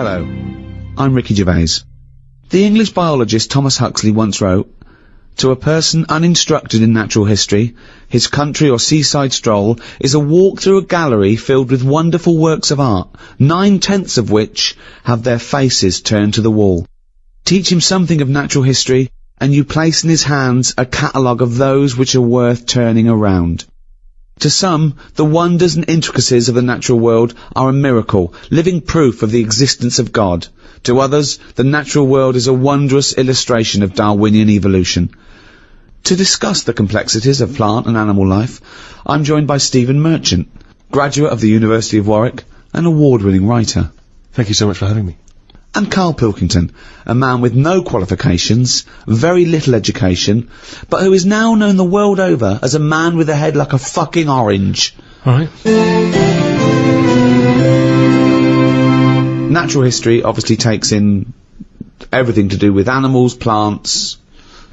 Hello, I'm Ricky Gervais. The English biologist Thomas Huxley once wrote, "To a person uninstructed in natural history, his country or seaside stroll is a walk through a gallery filled with wonderful works of art, 9/10 of which have their faces turned to the wall. Teach him something of natural history, and you place in his hands a catalogue of those which are worth turning around. To some, the wonders and intricacies of the natural world are a miracle, living proof of the existence of God. To others, the natural world is a wondrous illustration of Darwinian evolution." To discuss the complexities of plant and animal life, I'm joined by Stephen Merchant, graduate of the University of Warwick and award-winning writer. Thank you so much for having me. And Karl Pilkington, a man with no qualifications, very little education, but who is now known the world over as a man with a head like a fucking orange. Alright. Natural history obviously takes in everything to do with animals, plants,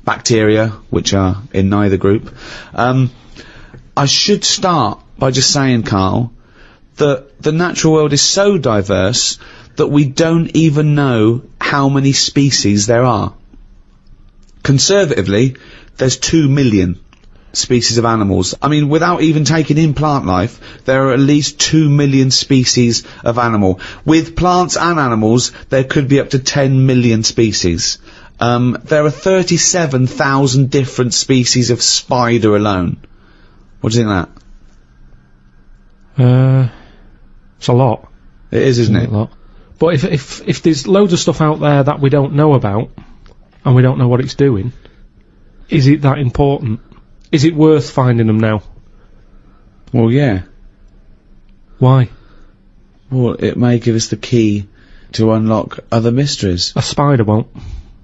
bacteria, which are in neither group. I should start by just saying, Karl, that the natural world is so diverse that we don't even know how many species there are. Conservatively, there's 2 million species of animals. I mean, without even taking in plant life, there are at least 2 million species of animal. With plants and animals, there could be up to 10 million species. There are 37,000 different species of spider alone. What do you think of that? It's a lot. It is, isn't it? A lot. But if there's loads of stuff out there that we don't know about, and we don't know what it's doing, is it that important? Is it worth finding them now? Well, yeah. Why? Well, it may give us the key to unlock other mysteries. A spider won't.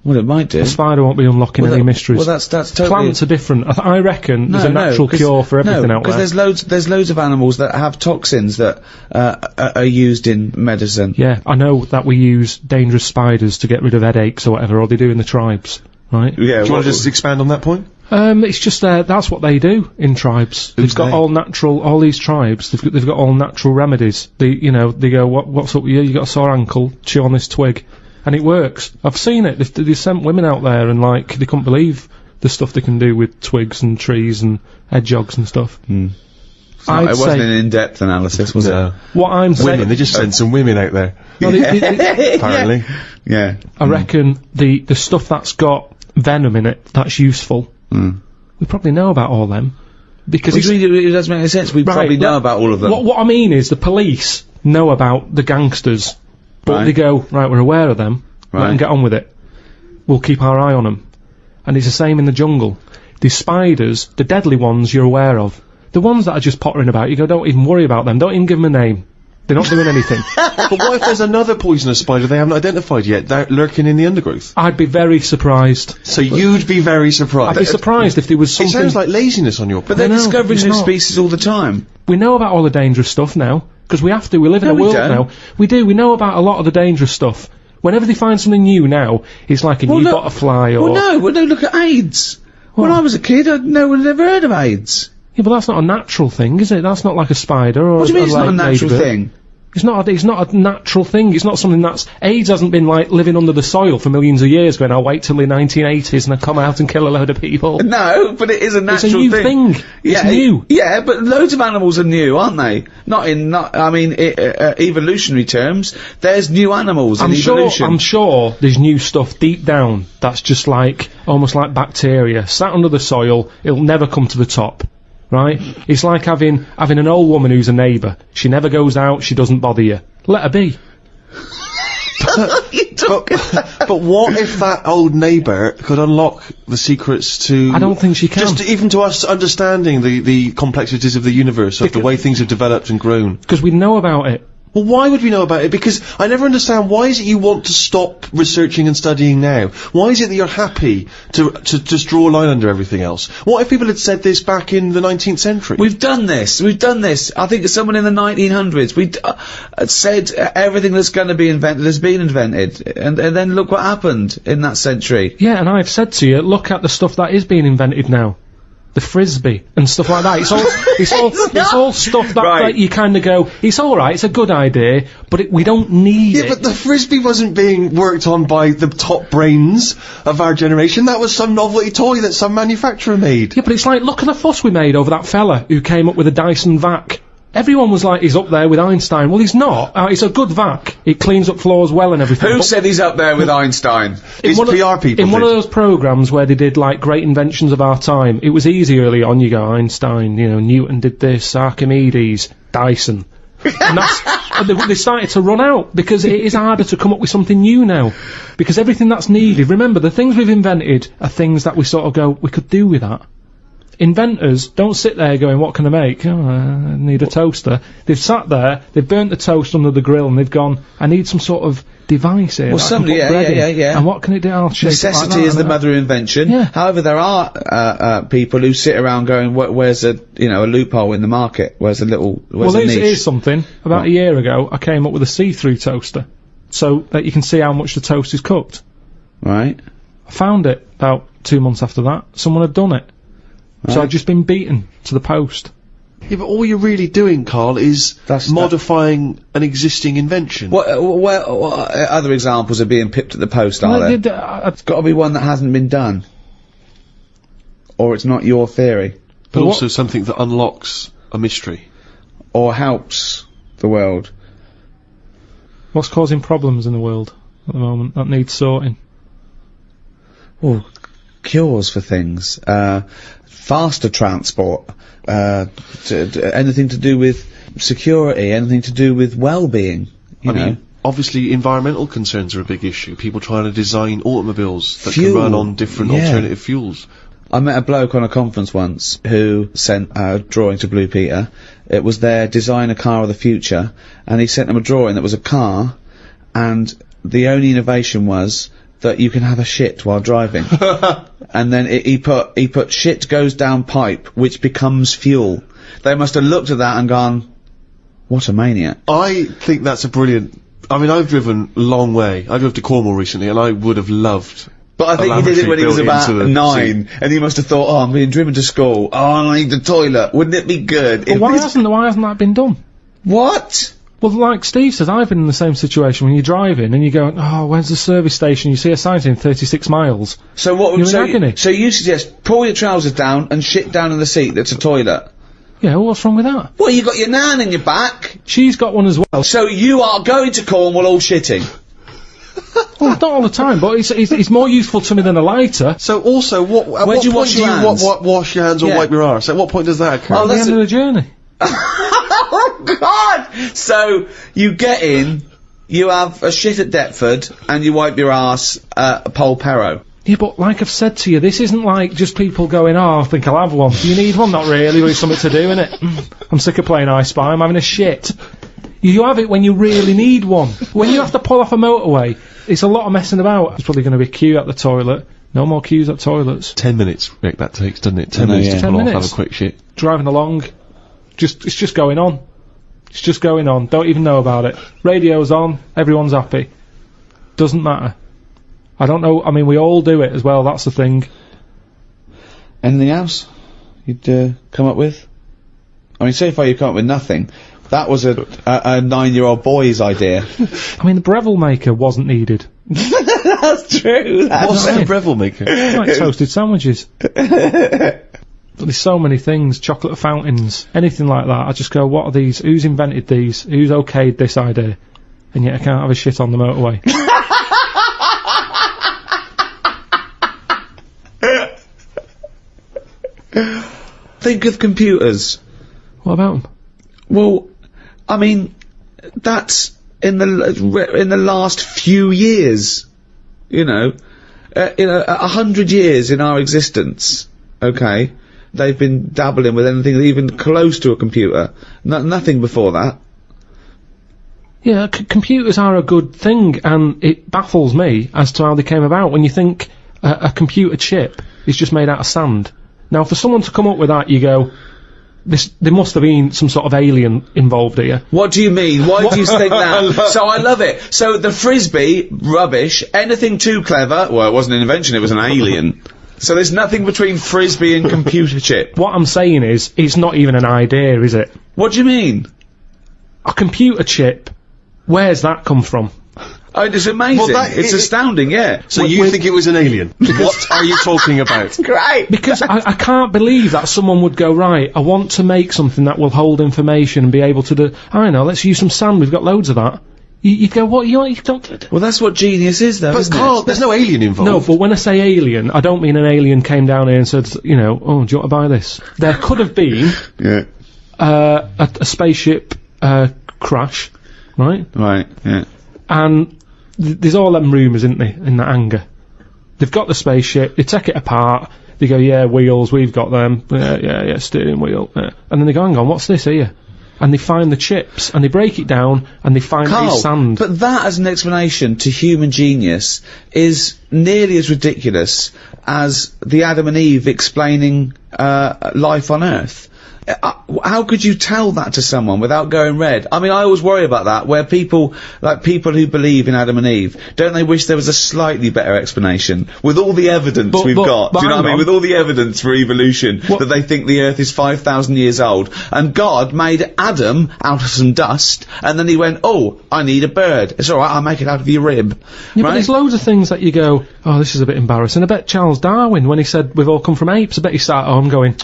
Well, it might do. A spider won't be unlocking any mysteries. Well, that's totally... Plants are different. I reckon there's a natural cure for everything out there. Because there's loads of animals that have toxins that are used in medicine. Yeah, I know that we use dangerous spiders to get rid of headaches or whatever, or they do in the tribes, right? Yeah. Do you want to just expand on that point? It's just that's what they do in tribes. They've got all these tribes, they've got all natural remedies. They go, what's up with you? You got a sore ankle, chew on this twig. And it works. I've seen it. They've sent women out there and, like, they couldn't believe the stuff they can do with twigs and trees and hedgehogs and stuff. It wasn't an in-depth analysis, was it? What I'm saying... Women, they just sent some women out there. No, apparently. Yeah. I reckon the stuff that's got venom in it, that's useful. We probably know about all them. Because it doesn't make any sense. We probably know about all of them. What I mean is the police know about the gangsters. But they go, right, we're aware of them, let them get on with it. We'll keep our eye on them. And it's the same in the jungle. The spiders, the deadly ones you're aware of. The ones that are just pottering about, you go, don't even worry about them, don't even give them a name. They're not doing anything. But what if there's another poisonous spider they haven't identified yet, they're lurking in the undergrowth? I'd be very surprised. So you'd be very surprised? I'd be surprised if there was something... It sounds like laziness on your part. But they're discovering new species all the time. We know about all the dangerous stuff now. Because we have to, we live in a world now. We do, we know about a lot of the dangerous stuff. Whenever they find something new now, it's like a new butterfly or... Well, no, look at AIDS. When I was a kid, no one had ever heard of AIDS. Yeah, but that's not a natural thing, is it? That's not like a spider or... What do you mean it's not a natural thing? It's not a natural thing. It's not something that's... AIDS hasn't been, like, living under the soil for millions of years going, I'll wait till the 1980s and I come out and kill a load of people. No, but it is a natural thing. It's a new thing. It's new. Yeah, but loads of animals are new, aren't they? Evolutionary terms, there's new animals in evolution. I'm sure there's new stuff deep down that's just like, almost like bacteria, sat under the soil, it'll never come to the top. Right? It's like having an old woman who's a neighbour. She never goes out, she doesn't bother you. Let her be. But what if that old neighbour could unlock the secrets to... I don't think she can. Just even to us understanding the complexities of the universe, of the way things have developed and grown. Because we know about it. Well, why would we know about it? Because I never understand, why is it you want to stop researching and studying now? Why is it that you're happy to just draw a line under everything else? What if people had said this back in the 19th century? We've done this. I think it's someone in the 1900s. We said everything that's going to be invented has been invented. And then look what happened in that century. Yeah, and I've said to you, look at the stuff that is being invented now. the frisbee and stuff like that. It's all stuff that Right. like, you kind of go, it's all right, it's a good idea, but we don't need it. Yeah, but the frisbee wasn't being worked on by the top brains of our generation. That was some novelty toy that some manufacturer made. Yeah, but it's like, look at the fuss we made over that fella who came up with a Dyson vac. Everyone was like, he's up there with Einstein. Well, he's not. It's a good vac. It cleans up floors well and everything. Who But said he's up there with Einstein? It's PR people. in one of those programs where they did like great inventions of our time, it was easy early on. You go, Einstein, you know, Newton did this, Archimedes, Dyson. And they started to run out because it is harder to come up with something new now. Because everything that's needed, remember, the things we've invented are things that we sort of go, we could do with that. Inventors don't sit there going, what can I make? Oh, I need a toaster. They've sat there, they've burnt the toast under the grill, and they've gone, I need some sort of device here. Well, that I can somebody, put bread in. yeah. And what can it do? I'll shape it like Necessity that is the and that. mother of invention. Yeah. However, there are people who sit around going, "Where's a loophole in the market? Where's a Well, niche?" here's something. About a year ago, I came up with a see-through toaster, so that you can see how much the toast is cooked. Right. I found it about 2 months after that. Someone had done it. So Right. I'd just been beaten to the post. Yeah, but all you're really doing, Carl, is That's- modifying an existing invention. What other examples of being pipped at the post are there? It's got to be one that hasn't been done, or it's not your theory, But what- also something that unlocks a mystery. or helps the world. What's causing problems in the world at the moment that needs sorting? Oh, cures for things, faster transport, anything to do with security, anything to do with well-being. You I know, mean, obviously environmental concerns are a big issue. People trying to design automobiles that Fuel. can run on different Yeah. alternative fuels. I met a bloke on a conference once who sent a drawing to Blue Peter. It was their design a car of the future, and he sent them a drawing that was a car, and the only innovation was that you can have a shit while driving. And then he put shit goes down pipe, which becomes fuel. They must have looked at that and gone, what a maniac. I think that's a brilliant... I mean, I've driven a long way. I drove to Cornwall recently, and I would have loved... But I think he did it when he was lavatory about built into the 9, and he must have thought, oh, I'm being driven to school. Oh, I need the toilet. Wouldn't it be good? Well, if why this- hasn't that been done? What? Well, like Steve says, I've been in the same situation when you're driving and you go, oh, where's the service station? You see a sign saying 36 miles. So what? You're in agony. So you suggest pull your trousers down and shit down in the seat that's a toilet? Yeah, well, what's wrong with that? Well, you got your nan in your back. She's got one as well. So you are going to Cornwall all shitting. Well, not all the time, but it's more useful to me than a lighter. So also, at Where what do you point wash do your you hands? wash your hands or Yeah. wipe your arse? At what point does that occur? Oh, At the that's end of the journey. Oh God! So you get in, you have a shit at Deptford, and you wipe your ass at Polperro. Yeah, but like I've said to you, this isn't like just people going, oh, I think I'll have one. Do you need one? Not really, but it's something to do, innit? I'm sick of playing I Spy, I'm having a shit. You have it when you really need one. When you have to pull off a motorway, it's a lot of messing about. There's probably going to be a queue at the toilet. No more queues at toilets. 10 minutes, Rick, that takes, doesn't it? 10 know, minutes yeah. to 10 pull off, have minutes. a quick shit. Driving along. It's just going on. It's just going on. Don't even know about it. Radio's on. Everyone's happy. Doesn't matter. I don't know. I mean, we all do it as well. That's the thing. Anything else you'd come up with? I mean, so far you've come up with nothing. That was a 9-year-old boy's idea. I mean, the Breville maker wasn't needed. That's true. What's right. the Breville maker? Like toasted sandwiches. But there's so many things. Chocolate fountains. Anything like that. I just go, what are these? Who's invented these? Who's okayed this idea? And yet I can't have a shit on the motorway. Think of computers. What about them? Well, I mean, that's in the last few years. You know, 100 years in our existence. Okay, they've been dabbling with anything even close to a computer. Nothing before that. Yeah, computers are a good thing, and it baffles me as to how they came about. When you think a computer chip is just made out of sand. Now, for someone to come up with that, you go, there must have been some sort of alien involved here. What do you mean? Why do you think that? So I love it. So the frisbee, rubbish. Anything too clever. Well, it wasn't an invention, it was an alien. So there's nothing between frisbee and computer chip. What I'm saying is, it's not even an idea, is it? What do you mean? A computer chip, where's that come from? Oh, it's amazing. It's astounding, yeah. So you think it was an alien? What are you talking about? Great. Because I can't believe that someone would go, right, I want to make something that will hold information and be able to do, I know, let's use some sand, we've got loads of that. You'd go, what, you don't... Well, that's what genius is, though, But isn't Carl, it? there's no alien involved. No, but when I say alien, I don't mean an alien came down here and said, you know, oh, do you want to buy this? There could have been Yeah. a spaceship crash, right? Right, yeah. And there's all them rumours, isn't there, in that hangar. They've got the spaceship, they take it apart, they go, yeah, wheels, we've got them, yeah, steering wheel, and then they go, hang on, what's this here? And they find the chips, and they break it down, and they find Carl, the sand. but that as an explanation to human genius is nearly as ridiculous as the Adam and Eve explaining life on Earth. How could you tell that to someone without going red? I mean, I always worry about that, where people who believe in Adam and Eve, don't they wish there was a slightly better explanation? With all the evidence we've got, do you know what I mean? With all the evidence for evolution, that they think the Earth is 5,000 years old, and God made Adam out of some dust, and then he went, oh, I need a bird. It's alright, I'll make it out of your rib. Yeah, right? but there's loads of things that you go, oh, this is a bit embarrassing. I bet Charles Darwin, when he said we've all come from apes, I bet he started home going,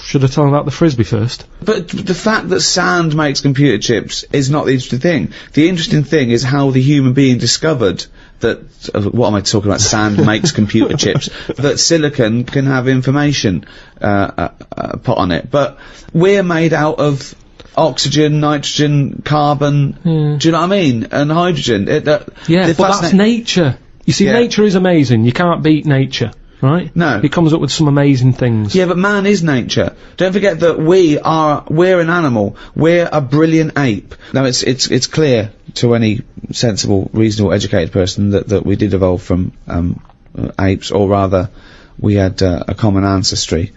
should I tell him about the frisbee first? But the fact that sand makes computer chips is not the interesting thing. The interesting thing is how the human being discovered that, what am I talking about, sand makes computer chips, that silicon can have information put on it. But we're made out of oxygen, nitrogen, carbon, do you know what I mean? And hydrogen. But that's nature. You see, nature is amazing. You can't beat nature. Right? No. It comes up with some amazing things. Yeah, but man is nature. Don't forget that we're an animal. We're a brilliant ape. Now, it's clear to any sensible, reasonable, educated person that we did evolve from, apes, or rather, we had, a common ancestry,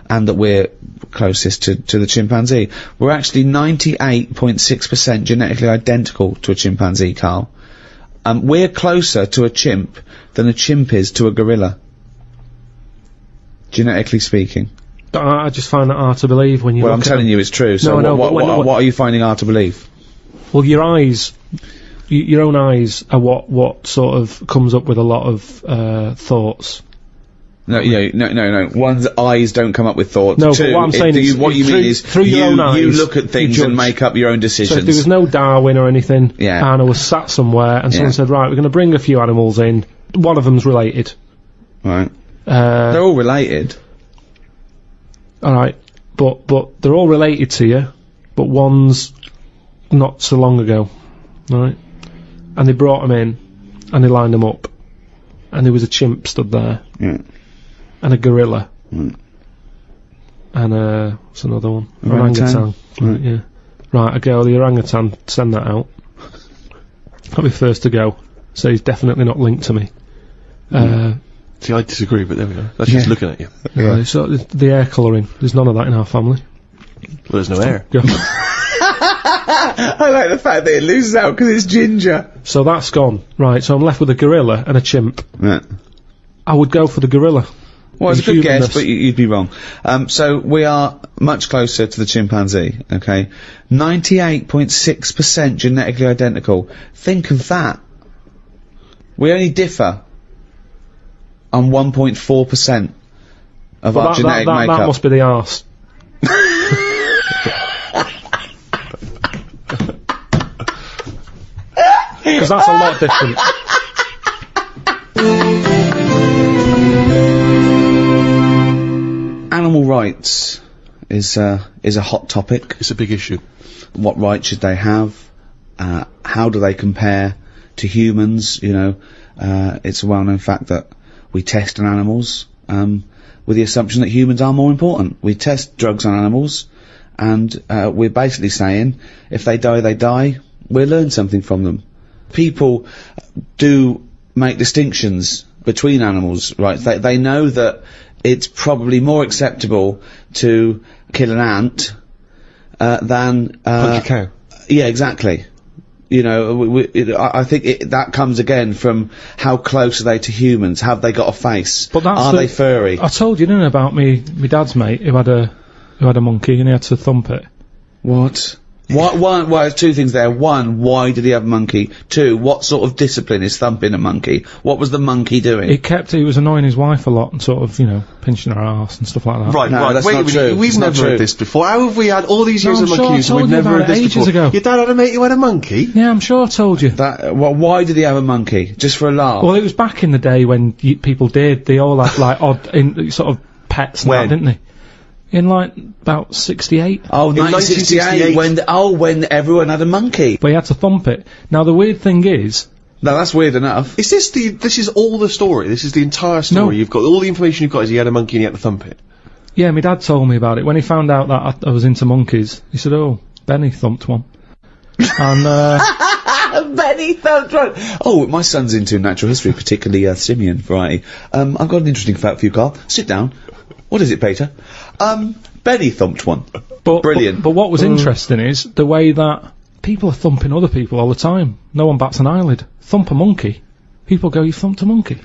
and that we're closest to the chimpanzee. We're actually 98.6% genetically identical to a chimpanzee, Carl. We're closer to a chimp than a chimp is to a gorilla. Genetically speaking. I just find that hard to believe when you. Well, I'm telling you, it's true. So what are you finding hard to believe? Well, your eyes, your own eyes are what sort of comes up with a lot of thoughts. No. One's eyes don't come up with thoughts. No, Two, but what I'm saying is, what you mean is through your own eyes, you look at things and make up your own decisions. So if there was no Darwin or anything, and I was sat somewhere and someone said, right, we're going to bring a few animals in. One of them's related. Right. They're all related. Alright, but they're all related to you, but one's not so long ago, right? And they brought them in, and they lined them up, and there was a chimp stood there, and a gorilla, and what's another one? Orangutan. Right, yeah. Right, I go, the orangutan, send that out. I'll be first to go, so he's definitely not linked to me. See, I disagree, but there we go. That's just looking at you. Yeah. So the hair colouring, there's none of that in our family. Well, there's no hair. I like the fact that it loses out because it's ginger. So that's gone. Right, so I'm left with a gorilla and a chimp. Yeah. I would go for the gorilla. Well, it's a good guess, but you'd be wrong. So we are much closer to the chimpanzee, okay? 98.6% genetically identical. Think of that. We only differ on 1.4% of our genetic makeup. That must be the arse. Because that's a lot different. Animal rights is a hot topic. It's a big issue. What rights should they have? How do they compare to humans? You know, it's a well-known fact that we test on animals, with the assumption that humans are more important. We test drugs on animals, and we're basically saying, if they die, they die. We'll learn something from them. People do make distinctions between animals, right? They know that it's probably more acceptable to kill an ant, than... punch a cow. Yeah, exactly. you know, I think that comes again from how close are they to humans? Have they got a face? But that's are they furry? I told you, didn't I, about me dad's mate who had a monkey and he had to thump it. What? Well, there's two things there. One, why did he have a monkey? Two, what sort of discipline is thumping a monkey? What was the monkey doing? He was annoying his wife a lot and sort of, you know, pinching her arse and stuff like that. Right, that's wait not a minute, true. we've It's not never true. heard this before. How have we had all these years No, of I'm sure I monkeys and told we've you never about heard this it ages before? ago. Your dad had a mate who had a monkey? Yeah, I'm sure I told you. Well, why did he have a monkey? Just for a laugh? Well, it was back in the day when people they all had like odd sort of pets and When? that, didn't they? In like about 68. Oh, In 1968, when everyone had a monkey. But he had to thump it. Now the weird thing is, No, that's weird enough. Is this is all the story? This is the entire story? No. You've got, all the information you've got is he had a monkey and he had to thump it? yeah, my dad told me about it. When he found out that I was into monkeys, he said, oh, Benny thumped one. And, Benny thumped one. Oh, my son's into natural history, particularly simian variety. I've got an interesting fact for you, Carl. Sit down. What is it, Peter? Benny thumped one. Brilliant. But what was interesting is the way that people are thumping other people all the time. No one bats an eyelid. Thump a monkey. People go, you thumped a monkey.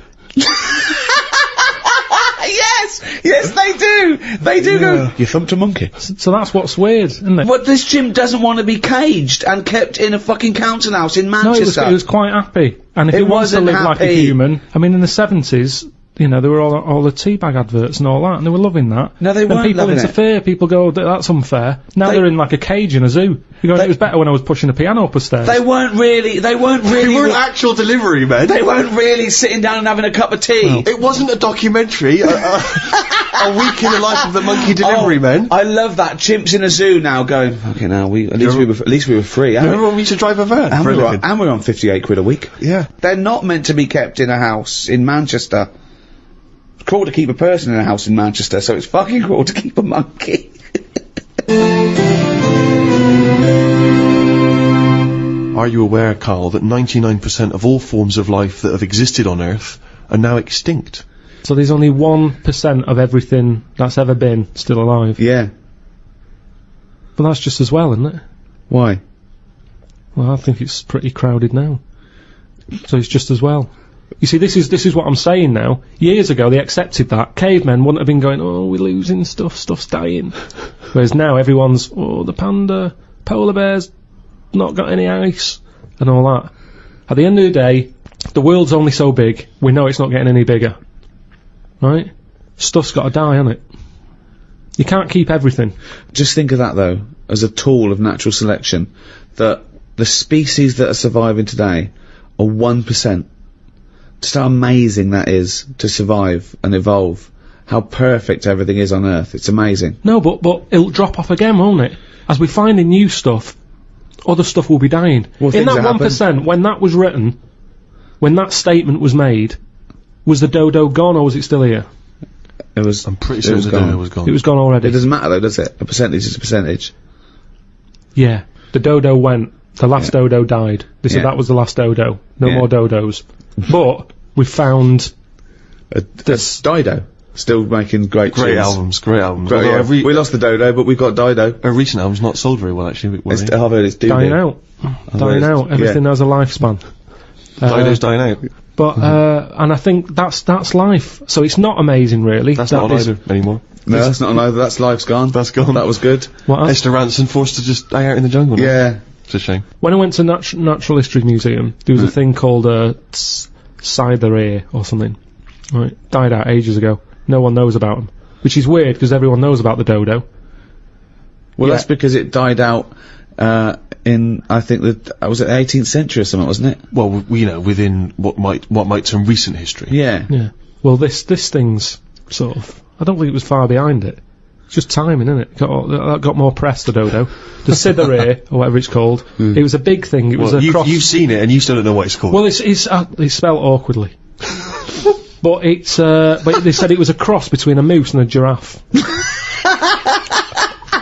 Yes, they do. They do go. You thumped a monkey. So that's what's weird, isn't it? But this Jim doesn't want to be caged and kept in a fucking council house in No, Manchester. he was quite happy. And if It he wants to wasn't live like a happy. human, I mean, in the 70s, you know, there were all the teabag adverts and all that, and they were loving that. No, they and weren't people loving it. interfere, people go, oh, that's unfair. Now they're in like a cage in a zoo. You go, it was better when I was pushing a piano up a stairs. They weren't really. They weren't actual delivery men. They weren't really sitting down and having a cup of tea. It wasn't a documentary. A week in the life of the monkey delivery men. I love that. Chimps in a zoo now going, fucking hell, at least we were free. Remember when we used to drive a van? And for a we were living? on 58 quid a week. Yeah. They're not meant to be kept in a house in Manchester. It's cruel to keep a person in a house in Manchester, so it's fucking cruel to keep a monkey. Are you aware, Carl, that 99% of all forms of life that have existed on Earth are now extinct? So there's only 1% of everything that's ever been still alive. Yeah. But that's just as well, isn't it? Why? Well, I think it's pretty crowded now. So it's just as well. You see, this is what I'm saying now. Years ago, they accepted that. Cavemen wouldn't have been going, oh, we're losing stuff's dying. Whereas now, everyone's, oh, the panda, polar bears, not got any ice, and all that. At the end of the day, the world's only so big, we know it's not getting any bigger. Right? Stuff's got to die, hasn't it? You can't keep everything. Just think of that, though, as a tool of natural selection, that the species that are surviving today are 1%. Just how amazing that is to survive and evolve. How perfect everything is on Earth. It's amazing. No, but it'll drop off again, won't it? As we find in new stuff, other stuff will be dying. Well, in things that happen. 1%, when that was written, when that statement was made, was the dodo gone or was it still here? It was. I'm pretty sure the dodo was gone. It was gone already. It doesn't matter though, does it? A percentage is a percentage. Yeah. The dodo went. The last dodo died. They said Yeah. that was the last dodo. No Yeah. more dodos. But we found A Dido. Still making great Great tunes. albums. Although Yeah, every we lost the Dodo, but we've got Dido. a recent album's not sold very well, actually. I've heard it's dying out. Dying it's- out. Everything has a lifespan. Dido's dying out. But and I think that's life. So it's not amazing, really. That's That not is- either anymore. No, that's not either. That's life's gone. That's gone. That was good. What else? Esther Ranson forced to just die out in the jungle. now. Yeah. It's a shame. When I went to Natural History Museum, there was a thing called a Cytherea or something. Right, died out ages ago. No one knows about them, which is weird because everyone knows about the dodo. Well, Yeah. that's because it died out in, I think, was it the 18th century or something, wasn't it? Well, you know, within what might term recent history. Yeah. Yeah. Well, this thing's sort of. I don't think it was far behind it. It's just timing, isn't it? That got more press, the dodo. The Cytherea, or whatever it's called. It was a big thing. It was Well, a cross. you've seen it and you still don't know what it's called. Well, it's spelled awkwardly. But but they said it was a cross between a moose and a giraffe.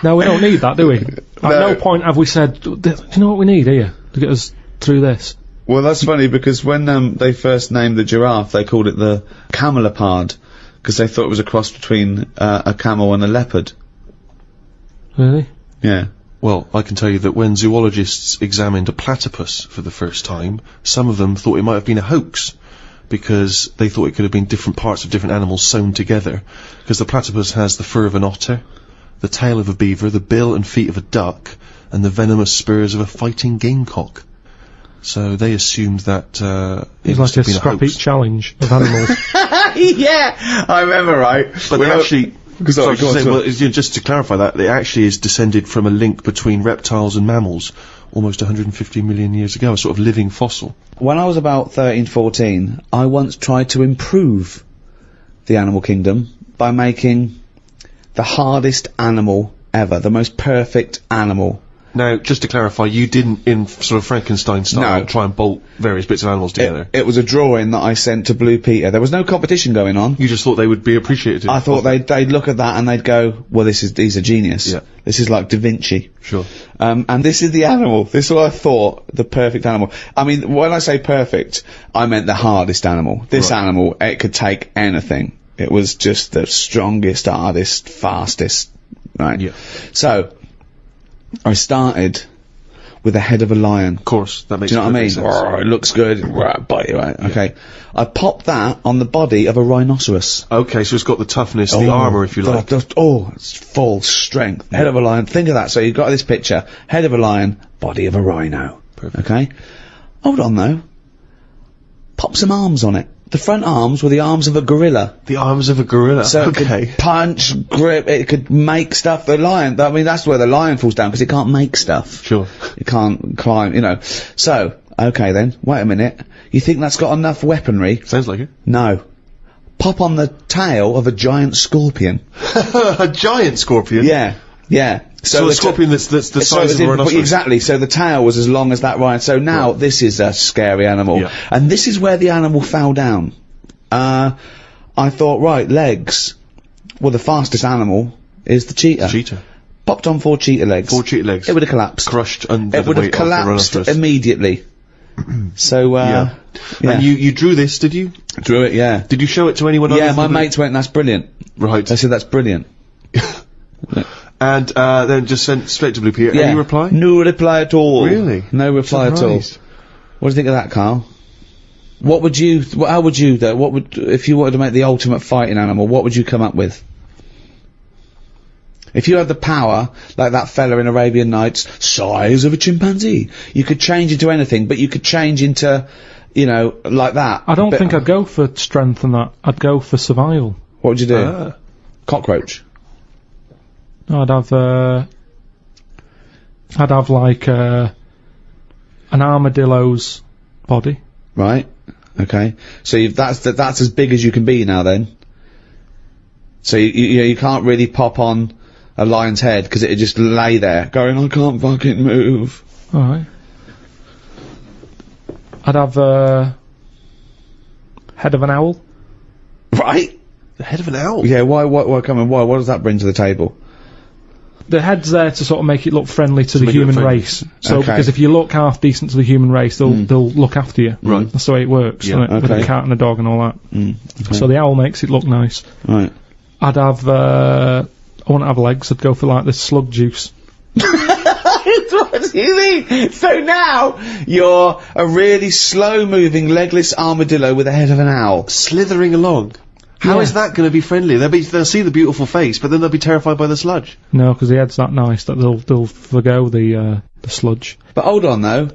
Now, we don't need that, do we? At no point have we said, do you know what we need here to get us through this? Well, that's funny because when they first named the giraffe, they called it the camelopard because they thought it was a cross between a camel and a leopard. Really? Yeah. Well, I can tell you that when zoologists examined a platypus for the first time, some of them thought it might have been a hoax, because they thought it could have been different parts of different animals sewn together, because the platypus has the fur of an otter, the tail of a beaver, the bill and feet of a duck, and the venomous spurs of a fighting gamecock. So they assumed that it was like a scrap heap challenge of animals. Yeah, I remember, right? But they actually... just to clarify that, it actually is descended from a link between reptiles and mammals almost 150 million years ago, a sort of living fossil. When I was about 13, 14, I once tried to improve the animal kingdom by making the hardest animal ever, the most perfect animal. Now, just to clarify, you didn't, in sort of Frankenstein style, try and bolt various bits of animals together? It was a drawing that I sent to Blue Peter. There was no competition going on. You just thought they would be appreciated? I thought they'd look at that and they'd go, well, he's a genius. Yeah. This is like Da Vinci. Sure. And this is the animal. This is what I thought, the perfect animal. I mean, when I say perfect, I meant the hardest animal. This animal, it could take anything. It was just the strongest, hardest, fastest, right? Yeah. So, I started with the head of a lion. Of course, that makes sense. Do you know what I mean? Sense. It looks good. Bite you, right? Okay. I popped that on the body of a rhinoceros. Okay, so it's got the toughness, the armour, if you like. It's full strength. Head of a lion. Think of that. So you've got this picture. Head of a lion, body of a rhino. Perfect. Okay? Hold on, though. Pop some arms on it. The front arms were the arms of a gorilla. The arms of a gorilla. So it could punch, grip, it could make stuff. The lion, I mean, that's where the lion falls down, because it can't make stuff. Sure. It can't climb, you know. So, okay then, wait a minute. You think that's got enough weaponry? Sounds like it. No. Pop on the tail of a giant scorpion. A giant scorpion? Yeah, yeah. So a scorpion that's the size of a rhinoceros. Exactly, so the tail was as long as that rhino. So now this is a scary animal. Yeah. And this is where the animal fell down. I thought, right, legs. Well, the fastest animal is the cheetah. Cheetah. Popped on 4 cheetah legs. 4 cheetah legs. It would have collapsed. Crushed under it would have collapsed immediately. So, yeah. And you drew this, did you? Drew it, yeah. Did you show it to anyone else? Yeah, my mates went, that's brilliant. Right. They said, that's brilliant. And then just sent straight to Blue Peter. Yeah. Any reply? No reply at all. Really? No reply at all. What do you think of that, Carl? What would you, how would you, though, what would, if you wanted to make the ultimate fighting animal, what would you come up with? If you had the power, like that fella in Arabian Nights, size of a chimpanzee, you could change into anything, but you could change into, you know, like that. I don't think I'd go for strength and that. I'd go for survival. What would you do? Cockroach. No, I'd have like, an armadillo's body. Right. Okay. So that's as big as you can be now then. So you can't really pop on a lion's head, because it'd just lay there going, I can't fucking move. Alright. I'd have head of an owl. Right. The head of an owl? Yeah, why, come on, why? What does that bring to the table? The head's there to sort of make it look friendly to the human race. So, because if you look half decent to the human race, they'll look after you. Right. That's the way it works, isn't it? With a cat and a dog and all that. Okay. So the owl makes it look nice. Right. I'd have, I wouldn't have legs, I'd go for like the slug juice. What do you mean? So now, you're a really slow-moving, legless armadillo with the head of an owl. Slithering along. How is that going to be friendly? They'll see the beautiful face, but then they'll be terrified by the sludge. No, because the head's that nice that they'll forgo the sludge. But hold on though.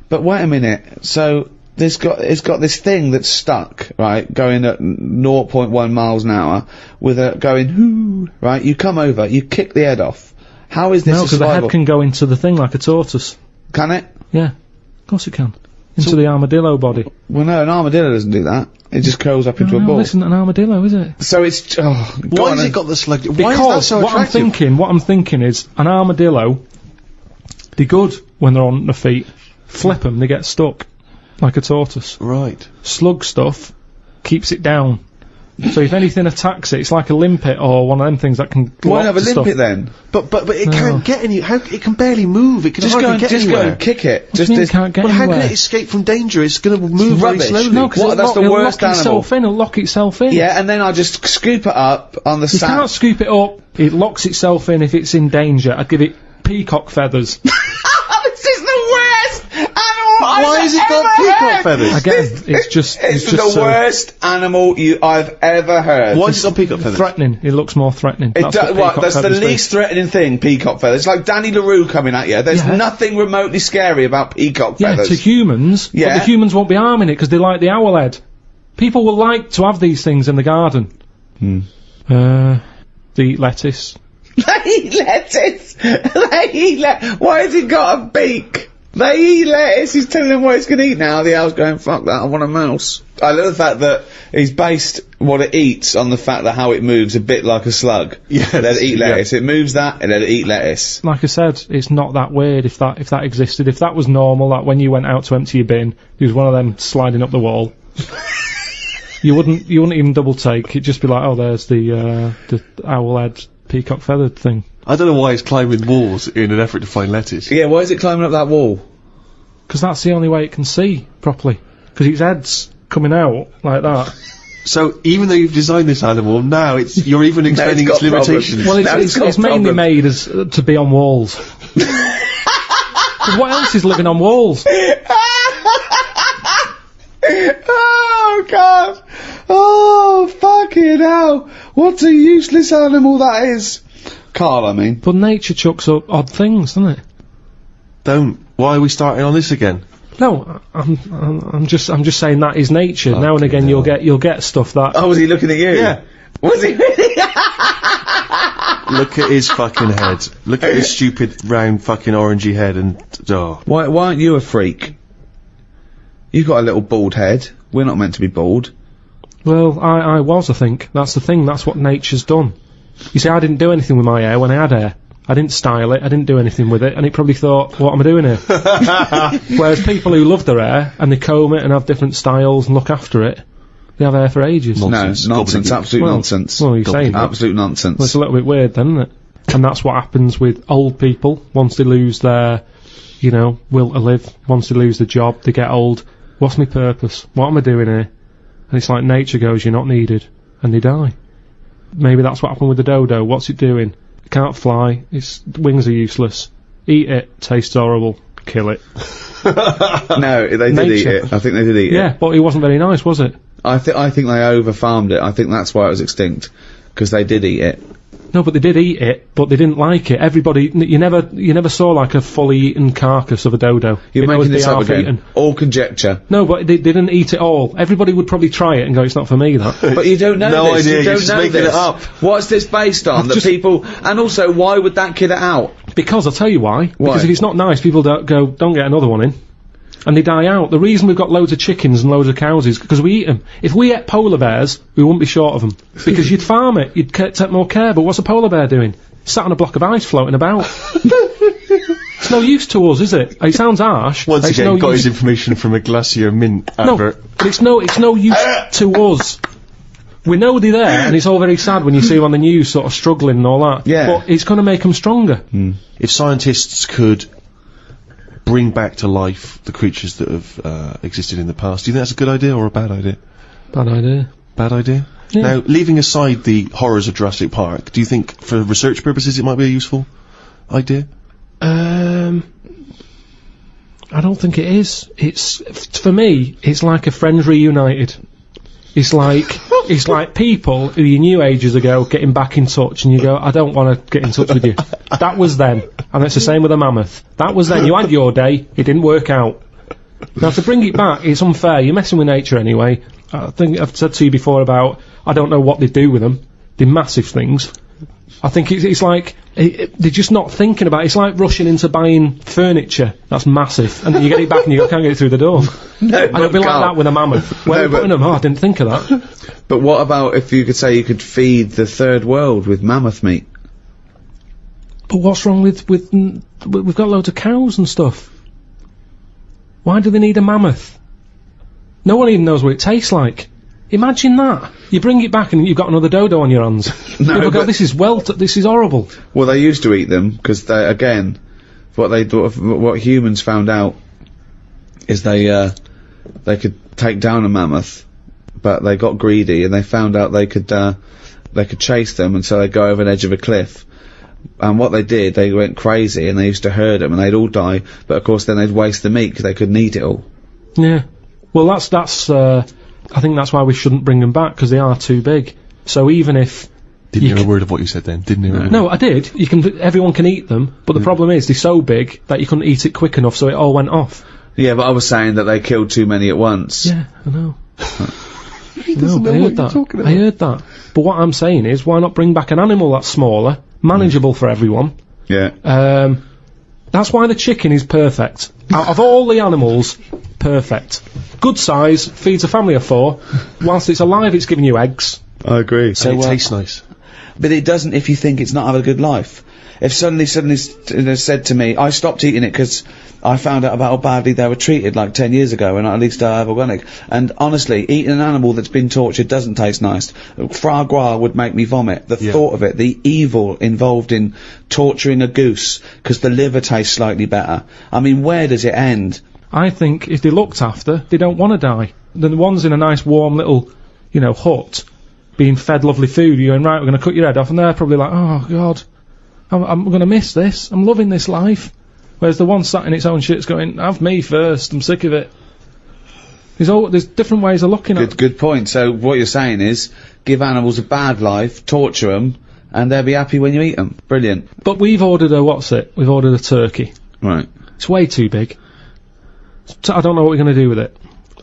But wait a minute. So it's got this thing that's stuck, right, going at 0.1 miles an hour, with a going hoo, right? You come over, you kick the head off. How is this? No, because the head can go into the thing like a tortoise. Can it? Yeah, of course it can. Into the armadillo body. Well, no, an armadillo doesn't do that. It just curls up into a ball. This isn't an armadillo, is it? So it's... why has it got the slug? Why is that so attractive? What I'm thinking is, an armadillo, they're good when they're on their feet. Flip them, they get stuck. Like a tortoise. Right. Slug stuff keeps it down. So if anything attacks it, it's like a limpet or one of them things that can... Why have a limpet then? But it can't get any... it can barely move. It can hardly get anywhere. Just go and kick it. It can't get anywhere. How can it escape from danger? It's going to move very slowly. No, because that's the worst animal. It'll lock itself in. Yeah, and then I'll just scoop it up on the sand. You can't scoop it up. It locks itself in if it's in danger. I'd give it peacock feathers. This is the worst animal Why has it got peacock feathers? Again, it's just the worst animal I've ever heard. Why has it got peacock feathers? threatening. It looks more threatening. That's the least threatening thing, peacock feathers. It's like Danny LaRue coming at you. There's nothing remotely scary about peacock feathers. Yeah, to humans. Yeah. But the humans won't be harming it because they like the owl head. People will like to have these things in the garden. They eat lettuce. They eat lettuce! Why has it got a beak? They eat lettuce. He's telling them what it's going to eat now. The owl's going, fuck that, I want a mouse. I love the fact that he's based what it eats on the fact that how it moves a bit like a slug. Yeah. Let it eat lettuce. It moves that and let it eat lettuce. Like I said, it's not that weird if that existed. If that was normal, like when you went out to empty your bin, there was one of them sliding up the wall. You wouldn't even double take. It'd just be like, oh, there's the owl head peacock feathered thing. I don't know why it's climbing walls in an effort to find lettuce. Yeah, why is it climbing up that wall? Because that's the only way it can see properly. Because its head's coming out like that. So even though you've designed this animal, now you're even expanding its limitations. Well, it's mainly made as to be on walls. 'Cause what else is living on walls? Oh, God! Oh, fucking hell! What a useless animal that is! Karl, I mean. But nature chucks up odd things, doesn't it? Don't. Why are we starting on this again? No, I'm just saying that is nature. Now and again, hell. you'll get stuff that. Oh, was he looking at you? Yeah. Was he really? Look at his fucking head. Look at his stupid round fucking orangey head and Why aren't you a freak? You've got a little bald head. We're not meant to be bald. Well, I was, I think. That's the thing. That's what nature's done. You see, I didn't do anything with my hair when I had hair. I didn't style it. I didn't do anything with it, and it probably thought, "What am I doing here?" Whereas people who love their hair and they comb it and have different styles and look after it, they have hair for ages. Nonsense, absolute nonsense. Well, you're saying that. Absolute nonsense. Well, it's a little bit weird, then, isn't it? And that's what happens with old people once they lose their, will to live. Once they lose the job, they get old. What's my purpose? What am I doing here? And it's like nature goes, "You're not needed," and they die. Maybe that's what happened with the dodo. What's it doing? It can't fly. Its wings are useless. Eat it. Tastes horrible. Kill it. No, they did eat it. I think they did eat it. Yeah, but it wasn't very nice, was it? I think they over-farmed it. I think that's why it was extinct. Because they did eat it. No, but they did eat it, but they didn't like it. Everybody, you never saw like a fully eaten carcass of a dodo. You're making this up again. Eaten. All conjecture. No, but they didn't eat it all. Everybody would probably try it and go, "It's not for me, that." But you don't know No this. idea, You you're don't just know making this. it up. What's this based on? That people... And also, why would that kid it out? Because I'll tell you why. Because if it's not nice, people don't get another one in. And they die out. The reason we've got loads of chickens and loads of cows is because we eat them. If we ate polar bears, we wouldn't be short of them. Because you'd farm it, you'd take more care, but what's a polar bear doing? Sat on a block of ice floating about. It's no use to us, is it? It sounds harsh. Once again, got his information from a Glacier Mint advert. No, but it's no use to us. We know they're there, and it's all very sad when you see them on the news sort of struggling and all that. Yeah. But it's going to make them stronger. If scientists could bring back to life the creatures that have existed in the past, do you think that's a good idea or a bad idea? Bad idea. Bad idea? Yeah. Now, leaving aside the horrors of Jurassic Park, do you think, for research purposes, it might be a useful idea? I don't think it is. For me, it's like a Friends reunited. It's like people who you knew ages ago getting back in touch, and you go, "I don't want to get in touch with you." That was then, and it's the same with a mammoth. That was then. You had your day. It didn't work out. Now to bring it back, it's unfair. You're messing with nature anyway. I think I've said to you before about I don't know what they do with them. They're massive things. I think it's like they're just not thinking about it. It's like rushing into buying furniture that's massive, and then you get it back and you can't get it through the door. No, and it'll be like that with a mammoth. Where are we putting them? Oh, I didn't think of that. But what about if you could say you could feed the third world with mammoth meat? But what's wrong with we've got loads of cows and stuff. Why do they need a mammoth? No one even knows what it tastes like. Imagine that. You bring it back and you've got another dodo on your hands. No, people go, this is horrible. Well, they used to eat them because what humans found out is they could take down a mammoth, but they got greedy and they found out they could chase them, and so they go over an edge of a cliff, And what they did, they went crazy and they used to herd them and they'd all die, but of course then they'd waste the meat because they couldn't eat it all. Yeah. Well, I think that's why we shouldn't bring them back, because they are too big. So even if... Didn't hear a word of what you said then, didn't hear a word. No, I did. Everyone can eat them, but the problem is they're so big that you couldn't eat it quick enough, so it all went off. Yeah, but I was saying that they killed too many at once. Yeah, I know. He doesn't know what you're talking about. I heard that. But what I'm saying is, why not bring back an animal that's smaller, manageable for everyone? Yeah. That's why the chicken is perfect. Out of all the animals, perfect. Good size, feeds a family of 4. Whilst it's alive, it's giving you eggs. I agree. So it tastes nice. But it doesn't if you think it's not having a good life. If suddenly said to me, I stopped eating it because I found out about how badly they were treated like 10 years ago, and at least I have organic. And honestly, eating an animal that's been tortured doesn't taste nice. Foie gras would make me vomit. The thought of it, the evil involved in torturing a goose because the liver tastes slightly better. I mean, where does it end? I think if they're looked after, they don't want to die. The ones in a nice warm little, hut, being fed lovely food, you're going, right, we're going to cut your head off, and they're probably like, oh God, I'm going to miss this, I'm loving this life. Whereas the one sat in its own shit's going, have me first, I'm sick of it. There's different ways of looking at it. Good point. So what you're saying is, give animals a bad life, torture them, and they'll be happy when you eat them. Brilliant. But we've ordered we've ordered a turkey. Right. It's way too big. So I don't know what we're going to do with it.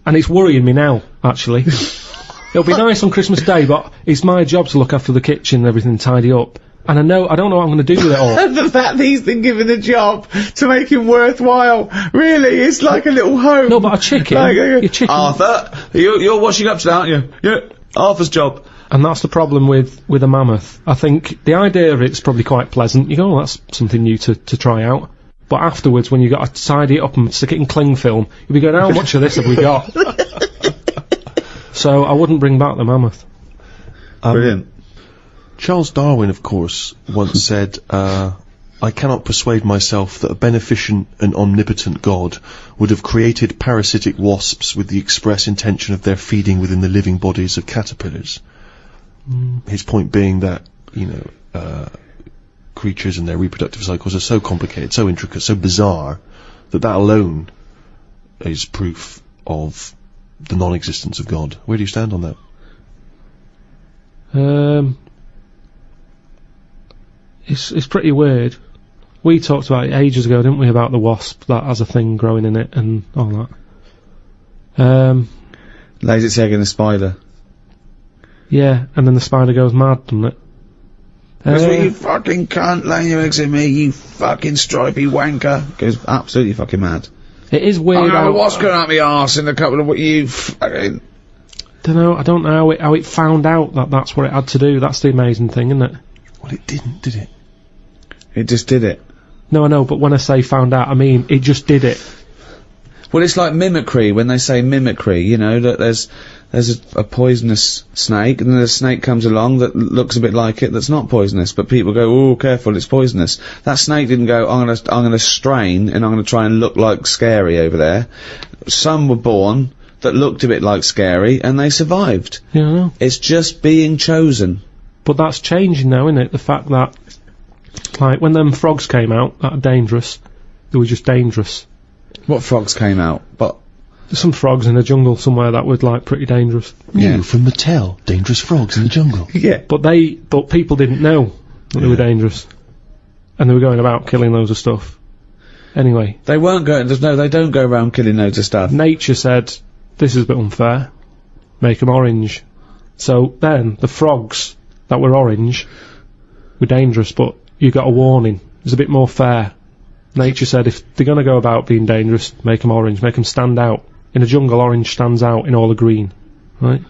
And it's worrying me now, actually. It'll be nice on Christmas Day, but it's my job to look after the kitchen and everything, tidy up. And I don't know what I'm going to do with it all. The fact that he's been given a job to make him worthwhile, really, it's like a little home. No, but a chicken, your chicken... Arthur, you're washing up today, aren't you? Yeah, Arthur's job. And that's the problem with a mammoth. I think the idea of it's probably quite pleasant. You go, oh, that's something new to try out. But afterwards, when you got to tidy it up and stick it in cling film, you'll be going, how much of this have we got? So I wouldn't bring back the mammoth. Brilliant. Charles Darwin, of course, once said, I cannot persuade myself that a beneficent and omnipotent God would have created parasitic wasps with the express intention of their feeding within the living bodies of caterpillars. His point being that, creatures and their reproductive cycles are so complicated, so intricate, so bizarre, that alone is proof of the non-existence of God. Where do you stand on that? It's pretty weird. We talked about it ages ago, didn't we, about the wasp that has a thing growing in it and all that. Lays its egg in a spider. Yeah, and then the spider goes mad, doesn't it? That's what you fucking cunt, laying your eggs in me, you fucking stripy wanker. Goes absolutely fucking mad. It is weird. I know what's going out my arse in a couple of what you fucking... I don't know how it found out that that's what it had to do. That's the amazing thing, isn't it? Well, it didn't, did it? It just did it. No, I know, but when I say found out, I mean it just did it. Well, it's like mimicry, when they say mimicry, that there's a poisonous snake, and then a snake comes along that looks a bit like it that's not poisonous, but people go, oh, careful, it's poisonous. That snake didn't go, I'm gonna strain, and I'm gonna try and look like Scary over there. Some were born that looked a bit like Scary, and they survived. Yeah, I know. It's just being chosen. But that's changing now, isn't it? The fact that, like, when them frogs came out, that are dangerous, they were just dangerous. What frogs came out? But there's some frogs in a jungle somewhere that were, like, pretty dangerous. New from Mattel, dangerous frogs in the jungle. Yeah. But people didn't know that they were dangerous. And they were going about killing loads of stuff. Anyway. They weren't going, they don't go around killing loads of stuff. Nature said, this is a bit unfair. Make them orange. So then, the frogs that were orange were dangerous, but you got a warning. It's a bit more fair. Nature said, if they're going to go about being dangerous, make them orange, make them stand out. In a jungle, orange stands out in all the green, right?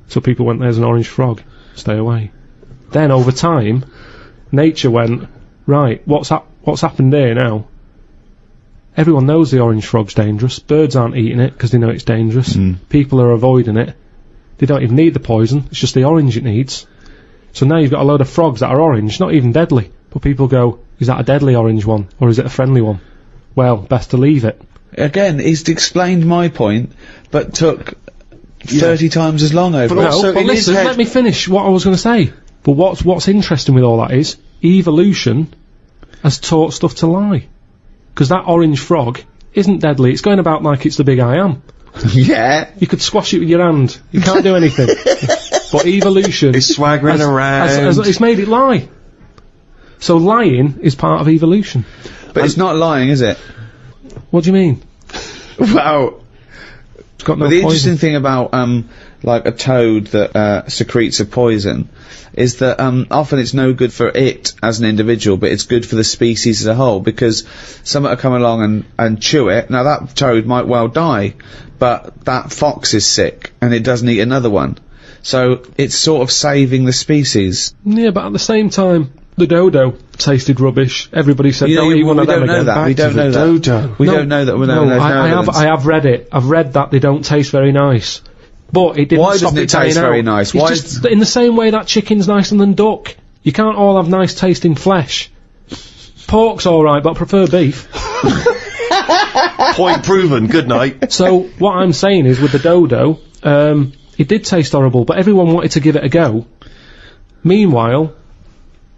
So people went, there's an orange frog, stay away. Then, over time, nature went, right, what's happened here now? Everyone knows the orange frog's dangerous. Birds aren't eating it because they know it's dangerous. People are avoiding it. They don't even need the poison, it's just the orange it needs. So now you've got a load of frogs that are orange, not even deadly. But people go, is that a deadly orange one, or is it a friendly one? Well, best to leave it. Again, he's explained my point, but took 30 times as long over But it. also But in his listen, head- let me finish what I was going to say. But what's interesting with all that is, evolution has taught stuff to lie. Because that orange frog isn't deadly. It's going about like it's the big I am. Yeah. You could squash it with your hand. You can't do anything. But evolution... It's swaggering around. It's made it lie. So lying is part of evolution. But it's not lying, is it? What do you mean? Wow. It's got no But the poison. interesting thing about, like a toad that, secretes a poison is that, often it's no good for it as an individual, but it's good for the species as a whole, because someone will come along and chew it. Now that toad might well die, but that fox is sick, and it doesn't eat another one. So it's sort of saving the species. Yeah, but at the same time, the dodo tasted rubbish. Everybody said, don't eat one of them again. We don't know that. We don't know that. I have read it. I've read that they don't taste very nice. But it didn't Why stop doesn't it dying taste out. very nice? It's Why just in the same way that chicken's nicer than duck. You can't all have nice tasting flesh. Pork's alright, but I prefer beef. Point proven. Good night. So what I'm saying is, with the dodo, it did taste horrible, but everyone wanted to give it a go. Meanwhile,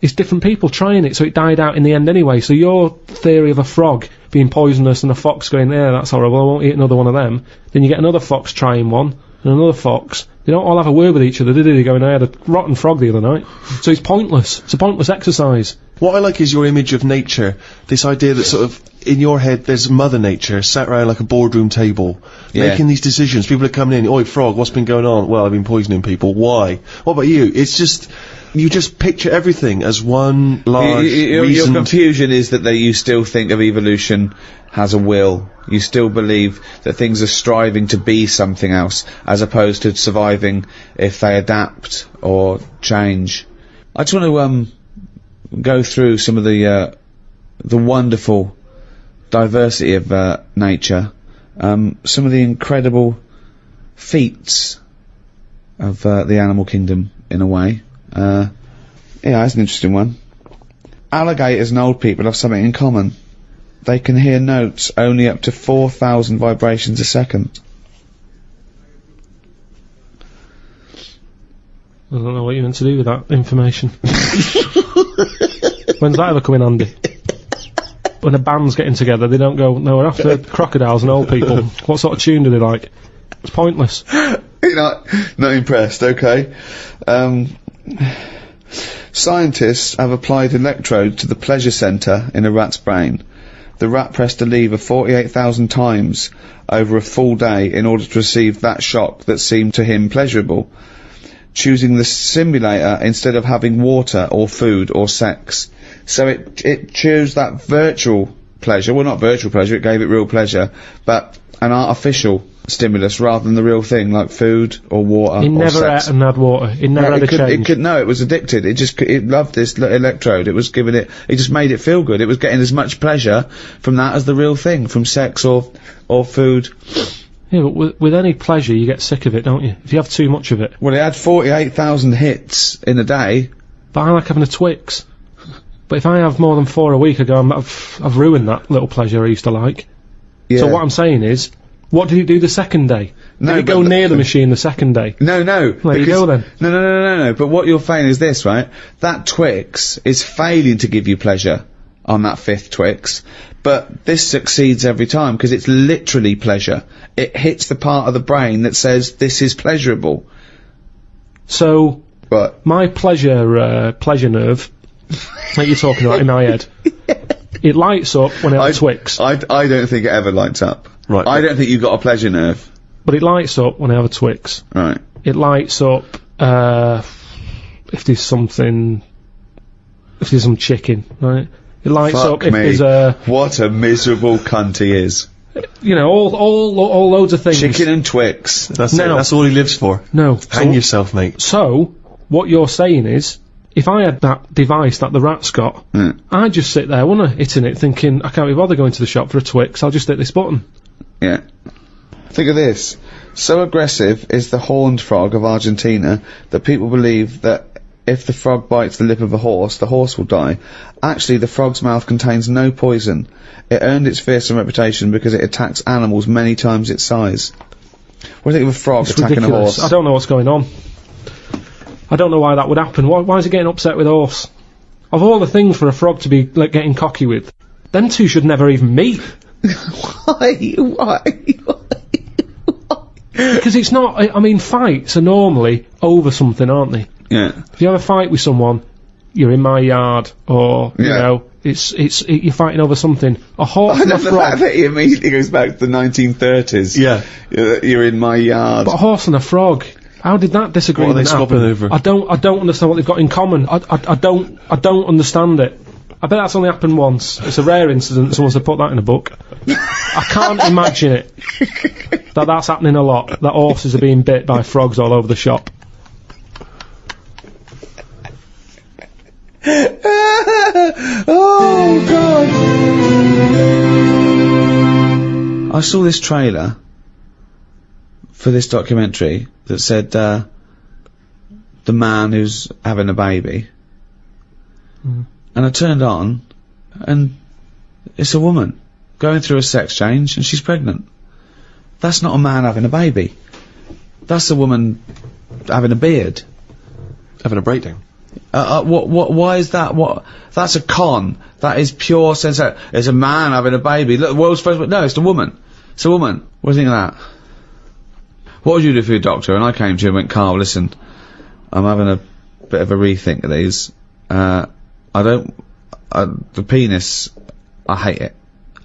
it's different people trying it, so it died out in the end anyway. So your theory of a frog being poisonous and a fox going, yeah, that's horrible, I won't eat another one of them. Then you get another fox trying one, and another fox. They don't all have a word with each other, do they? Going, I had a rotten frog the other night. So it's pointless. It's a pointless exercise. What I like is your image of nature. This idea that sort of, in your head, there's Mother Nature sat around like a boardroom table, making these decisions. People are coming in, oi, frog, what's been going on? Well, I've been poisoning people. Why? What about you? It's just... You just picture everything as one large Your confusion is that you still think of evolution has a will. You still believe that things are striving to be something else, as opposed to surviving if they adapt or change. I just want to go through some of the wonderful diversity of nature, some of the incredible feats of the animal kingdom, in a way. Yeah, that's an interesting one. Alligators and old people have something in common. They can hear notes only up to 4,000 vibrations a second. I don't know what you're meant to do with that information. When's that ever come in handy? When a band's getting together, they don't go, no, we're after crocodiles and old people. What sort of tune do they like? It's pointless. You're not impressed, okay. Scientists have applied electrodes to the pleasure centre in a rat's brain. The rat pressed a lever 48,000 times over a full day in order to receive that shock that seemed to him pleasurable, choosing the simulator instead of having water or food or sex. So it chose that virtual pleasure, well, not virtual pleasure, it gave it real pleasure, but an artificial stimulus rather than the real thing, like food or water. It never ate and had water. It never had a change. No, it was addicted. It loved this electrode. It was giving it. It just made it feel good. It was getting as much pleasure from that as the real thing, from sex or food. Yeah, but with any pleasure, you get sick of it, don't you? If you have too much of it. Well, it had 48,000 hits in a day. But I like having a Twix. But if I have more than 4 a week, I go, I've ruined that little pleasure I used to like. Yeah. So what I'm saying is, what did it do the second day? No, did it go near the machine the second day? No. There you go then. No. But what you're saying is this, right? That Twix is failing to give you pleasure on that 5th Twix, but this succeeds every time because it's literally pleasure. It hits the part of the brain that says this is pleasurable. So, but my pleasure nerve that you're talking about in my head, it lights up when I have Twix. I don't think it ever lights up. Right. I don't think you've got a pleasure nerve. But it lights up when I have a Twix. Right. It lights up if there's some chicken, right? It lights up if there's a... What a miserable cunt he is. You know, all loads of things. Chicken and Twix. That's it. That's all he lives for. No. Hang yourself, mate. So, what you're saying is, if I had that device that the rat's got, I'd just sit there, wouldn't I, hitting it, thinking, I can't be bothered going to the shop for a Twix, I'll just hit this button. Yeah. Think of this. So aggressive is the horned frog of Argentina that people believe that if the frog bites the lip of a horse, the horse will die. Actually, the frog's mouth contains no poison. It earned its fearsome reputation because it attacks animals many times its size. What do you think of a frog attacking ridiculous. a horse? I don't know what's going on. I don't know why that would happen. Why is it getting upset with a horse? Of all the things for a frog to be, like, getting cocky with, them two should never even meet. Why? Because it's not, I mean, fights are normally over something, aren't they? Yeah. If you have a fight with someone, you're in my yard, or, you know, you're fighting over something. A horse and a frog. The fact that he immediately goes back to the 1930s. Yeah. You're in my yard. But a horse and a frog, how did that disagreement What are they happen? swapping over? I don't understand what they've got in common. I don't understand it. I bet that's only happened once. It's a rare incident. Someone's to put that in a book. I can't imagine it. That's happening a lot. That horses are being bit by frogs all over the shop. Oh God! I saw this trailer for this documentary that said the man who's having a baby, and I turned on, and it's a woman going through a sex change, and she's pregnant. That's not a man having a baby. That's a woman having a beard, having a breakdown. Why is that? That's a con. That is pure sense. It's a man having a baby. Look, the world's first. No, it's the woman. It's a woman. What do you think of that? What would you do for your doctor? And I came to you and went, Carl, listen, I'm having a bit of a rethink of these. The penis, I hate it.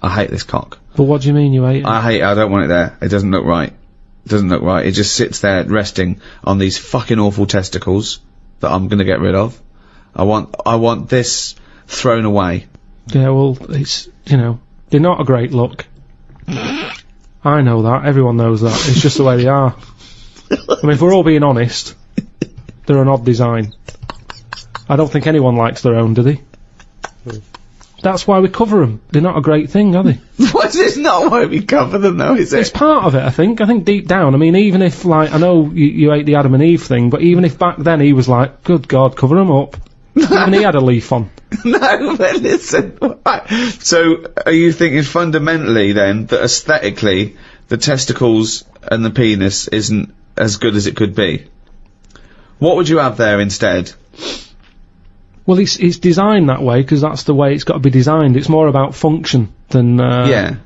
I hate this cock. But what do you mean you hate it? I hate it. I don't want it there. It doesn't look right. It doesn't look right. It just sits there resting on these fucking awful testicles that I'm gonna get rid of. I want this thrown away. Yeah, well, it's, you know, they're not a great look. I know that. Everyone knows that. It's just the way they are. I mean, if we're all being honest, they're an odd design. I don't think anyone likes their own, do they? That's why we cover them. They're not a great thing, are they? What? It's not why we cover them, though, is it? It's part of it, I think. I think deep down, I mean, even if, like, I know you hate the Adam and Eve thing, but even if back then he was like, good God, cover them up. Even he had a leaf on. No, but listen. So, are you thinking fundamentally, then, that aesthetically, the testicles and the penis isn't as good as it could be? What would you have there instead? Well, it's designed that way because that's the way it's got to be designed. It's more about function than yeah.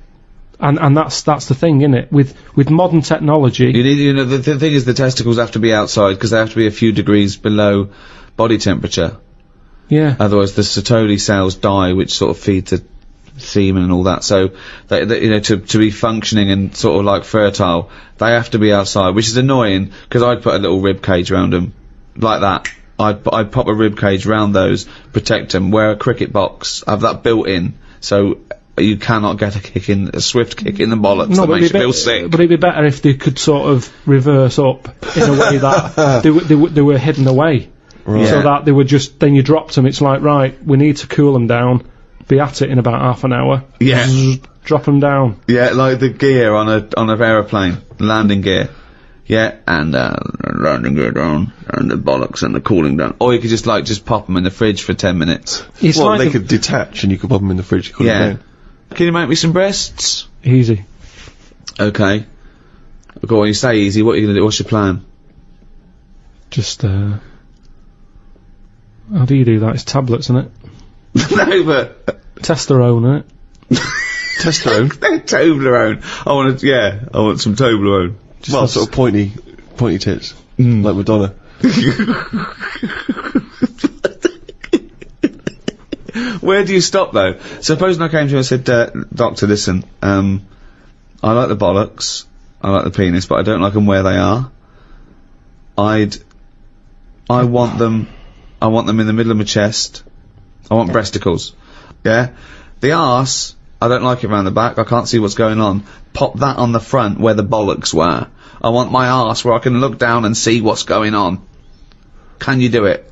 And that's the thing, isn't it? With modern technology, you know, the thing is, the testicles have to be outside because they have to be a few degrees below body temperature. Yeah. Otherwise, the Sertoli cells die, which sort of feed the semen and all that. So, they, you know, to be functioning and sort of like fertile, they have to be outside, which is annoying because I'd put a little rib cage around them, like that. I'd pop a rib cage round those, protect them, wear a cricket box, have that built in, so you cannot get a swift kick in the bollocks that makes you feel sick. But it'd be better if they could sort of reverse up in a way that they were hidden away. Right. So that they were just, then you dropped them, it's like, right, we need to cool them down, be at it in about half an hour. Yeah. Zzz, drop them down. Yeah, like the gear on an aeroplane, landing gear. Yeah, and landing gear down, and the bollocks and the cooling down. Or you could just pop them in the fridge for 10 minutes. It's well, like they could detach and you could pop them in the fridge and cool them down. Can you make me some breasts? Easy. Okay. Go on, you say easy, what are you gonna do? What's your plan? Just, how do you do that? It's tablets, isn't it? No, but... Testosterone, isn't it? Testosterone? Toblerone. I want some Toblerone. Just well, sort of pointy tits, like Madonna. Where do you stop, though? Supposing I came to you and said, Doctor, listen, I like the bollocks, I like the penis, but I don't like them where they are. I want them in the middle of my chest. I want breasticles. Yeah? The arse, I don't like it round the back, I can't see what's going on. Pop that on the front where the bollocks were. I want my arse where I can look down and see what's going on. Can you do it?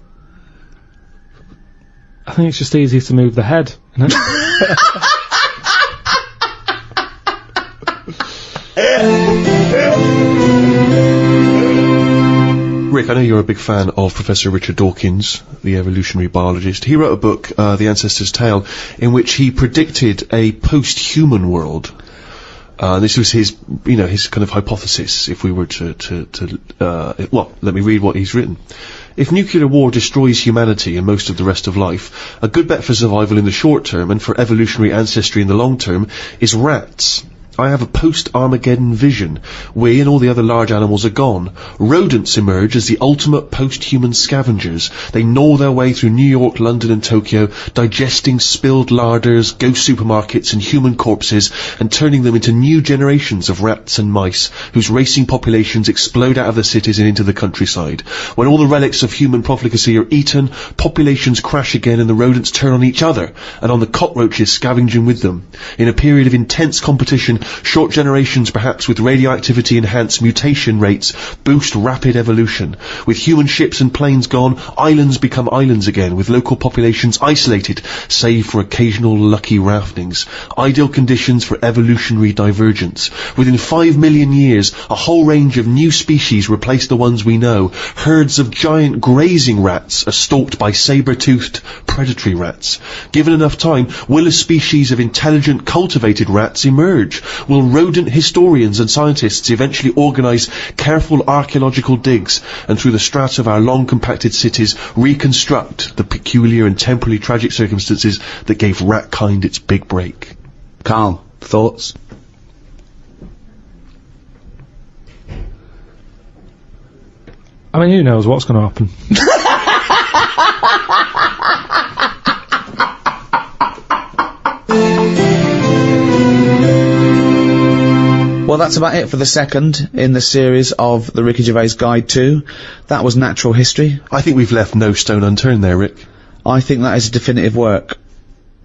I think it's just easier to move the head, isn't it? Rick, I know you're a big fan of Professor Richard Dawkins, the evolutionary biologist. He wrote a book, The Ancestor's Tale, in which he predicted a post-human world. This was his, his kind of hypothesis, if we were well, let me read what he's written. If nuclear war destroys humanity and most of the rest of life, a good bet for survival in the short term and for evolutionary ancestry in the long term is rats. I have a post-Armageddon vision. We and all the other large animals are gone. Rodents emerge as the ultimate post-human scavengers. They gnaw their way through New York, London and Tokyo, digesting spilled larders, ghost supermarkets and human corpses, and turning them into new generations of rats and mice, whose racing populations explode out of the cities and into the countryside. When all the relics of human profligacy are eaten, populations crash again and the rodents turn on each other, and on the cockroaches scavenging with them. In a period of intense competition, short generations, perhaps with radioactivity-enhanced mutation rates, boost rapid evolution. With human ships and planes gone, islands become islands again, with local populations isolated, save for occasional lucky raftings. Ideal conditions for evolutionary divergence. Within 5 million years, a whole range of new species replace the ones we know. Herds of giant grazing rats are stalked by saber-toothed predatory rats. Given enough time, will a species of intelligent, cultivated rats emerge? Will rodent historians and scientists eventually organise careful archaeological digs and through the strata of our long-compacted cities reconstruct the peculiar and temporally tragic circumstances that gave rat-kind its big break? Karl, thoughts? I mean, who knows what's going to happen? Well, that's about it for the second in the series of the Ricky Gervais Guide to. That was Natural History. I think we've left no stone unturned there, Rick. I think that is a definitive work.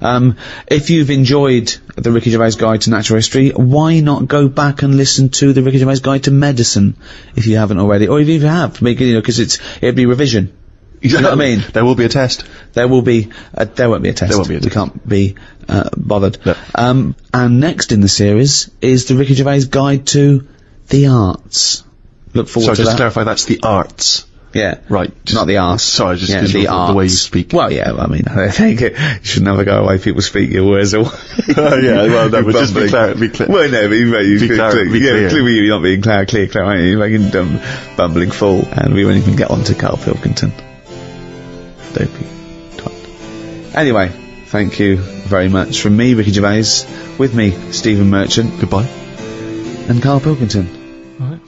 If you've enjoyed the Ricky Gervais Guide to Natural History, why not go back and listen to the Ricky Gervais Guide to Medicine, if you haven't already, or if you have, because it'd be revision. Exactly. You know what I mean? There will be a test. There won't be a test. There won't be a test. We can't be bothered. No. And next in the series is the Ricky Gervais Guide to the Arts. Look forward to that. So just clarify, that's the arts. Yeah. Right. Not the arts. Sorry, just the arts. The way you speak. Well, yeah, I mean, I think you should never go away people speak your words away. Yeah, well, no, but just be clear. Well, no, but you clear. clearly you're not being clear, aren't you? You're making dumb, bumbling fool. And we won't even get on to Karl Pilkington. Dopey twat. Anyway, thank you very much from me, Ricky Gervais, with me, Stephen Merchant. Goodbye. And Karl Pilkington. Right.